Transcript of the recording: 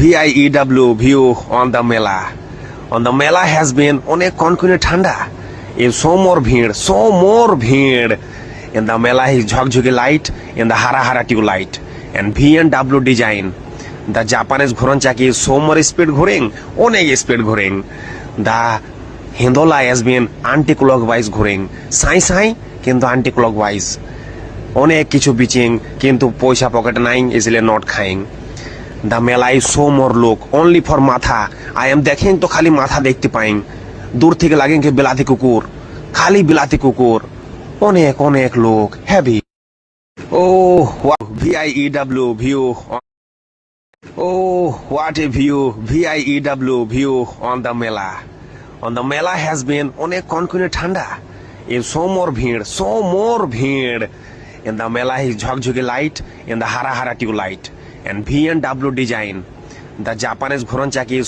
VIEW view on the Mela. On the Mela has been অনেক কনকনে ঠান্ডা. Is so more ভিড়. In the Mela is ঝকঝকে light in the hara tube light and V&W design. The Japanese ঘুরন চাকি is so more speed ঘুরেন অনেক speed ঘুরেন. The Hindola has been anti-clockwise ঘুরেন সাই কিন্তু anti-clockwise. অনেক কিছু বিচিং কিন্তু পয়সা পকেটে নাই ইজিলি নট খাইং. দ্য মেলা is so more look only for মাথা. আই এম দেখেন তো খালি মাথা দেখতে পাইং. দূর থেকে লাগেন কি বিলাতি কুকুর, খালি বিলাতি কুকুর. অনেক লোক heavy. Oh VIEW view. Oh what a view. VIEW view on the mela. On the mela has been অনেক কনকনে ঠান্ডা. ইজ সো মোর ভিড়. In the Mela is ঝকঝকে light in the hara tube light and V&W design. The Japanese ঘুরন চাকি is